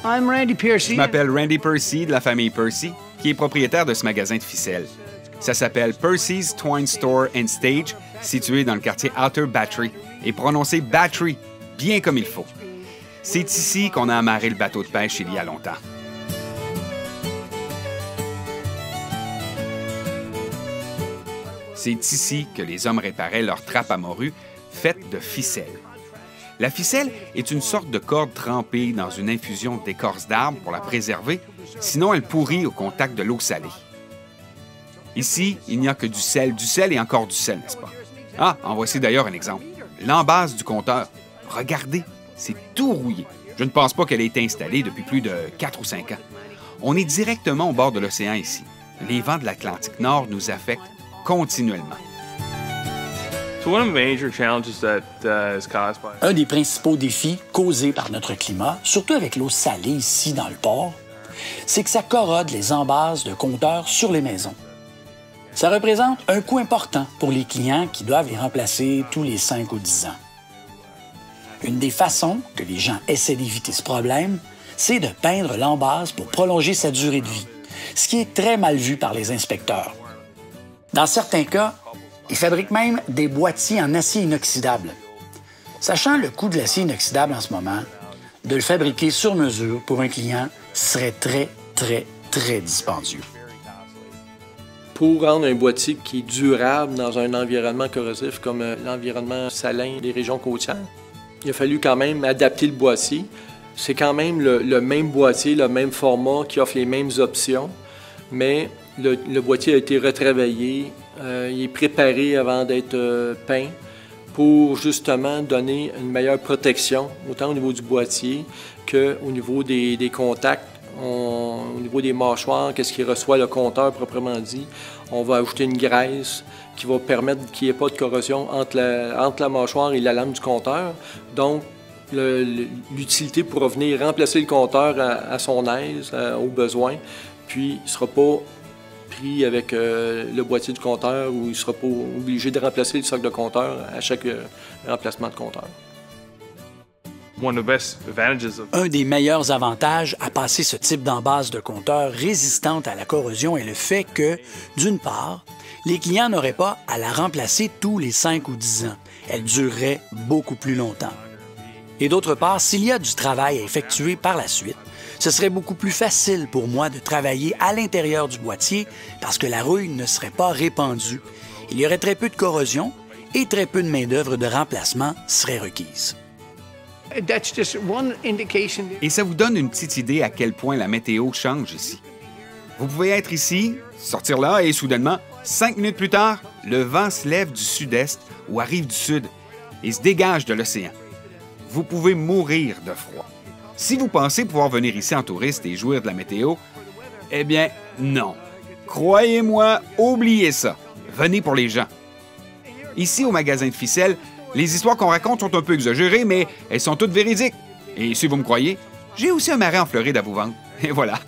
I'm Randy Percy. Je m'appelle Randy Percy de la famille Percy, qui est propriétaire de ce magasin de ficelles. Ça s'appelle Percy's Twine Store and Stage, situé dans le quartier Outer Battery, et prononcé Battery, bien comme il faut. C'est ici qu'on a amarré le bateau de pêche il y a longtemps. C'est ici que les hommes réparaient leurs trappes à morue faites de ficelles. La ficelle est une sorte de corde trempée dans une infusion d'écorce d'arbre pour la préserver, sinon elle pourrit au contact de l'eau salée. Ici, il n'y a que du sel et encore du sel, n'est-ce pas? Ah, en voici d'ailleurs un exemple. L'embase du compteur. Regardez, c'est tout rouillé. Je ne pense pas qu'elle ait été installée depuis plus de 4 ou 5 ans. On est directement au bord de l'océan ici. Les vents de l'Atlantique Nord nous affectent continuellement. Un des principaux défis causés par notre climat, surtout avec l'eau salée ici dans le port, c'est que ça corrode les embases de compteurs sur les maisons. Ça représente un coût important pour les clients qui doivent les remplacer tous les 5 ou 10 ans. Une des façons que les gens essaient d'éviter ce problème, c'est de peindre l'embase pour prolonger sa durée de vie, ce qui est très mal vu par les inspecteurs. Dans certains cas, ils fabriquent même des boîtiers en acier inoxydable. Sachant le coût de l'acier inoxydable en ce moment, de le fabriquer sur mesure pour un client serait très, très, très dispendieux. Pour rendre un boîtier qui est durable dans un environnement corrosif comme l'environnement salin des régions côtières, il a fallu quand même adapter le boîtier. C'est quand même le même boîtier, le même format qui offre les mêmes options, mais le boîtier a été retravaillé, il est préparé avant d'être peint pour justement donner une meilleure protection, autant au niveau du boîtier qu'au niveau des contacts. Au niveau des mâchoires, qu'est-ce qui reçoit le compteur proprement dit, on va ajouter une graisse qui va permettre qu'il n'y ait pas de corrosion entre la mâchoire et la lame du compteur. Donc, l'utilité pourra venir remplacer le compteur à son aise, au besoin, puis il ne sera pas pris avec le boîtier du compteur ou il ne sera pas obligé de remplacer le socle de compteur à chaque remplacement de compteur. Un des meilleurs avantages à passer ce type d'embase de compteur résistante à la corrosion est le fait que, d'une part, les clients n'auraient pas à la remplacer tous les 5 ou 10 ans. Elle durerait beaucoup plus longtemps. Et d'autre part, s'il y a du travail à effectuer par la suite, ce serait beaucoup plus facile pour moi de travailler à l'intérieur du boîtier parce que la rouille ne serait pas répandue. Il y aurait très peu de corrosion et très peu de main-d'œuvre de remplacement serait requise. Et ça vous donne une petite idée à quel point la météo change ici. Vous pouvez être ici, sortir là et soudainement, 5 minutes plus tard, le vent se lève du sud-est ou arrive du sud et se dégage de l'océan. Vous pouvez mourir de froid. Si vous pensez pouvoir venir ici en touriste et jouir de la météo, eh bien, non. Croyez-moi, oubliez ça. Venez pour les gens. Ici, au magasin de ficelles, les histoires qu'on raconte sont un peu exagérées, mais elles sont toutes véridiques. Et si vous me croyez, j'ai aussi un marais en Floride à vous vendre. Et voilà.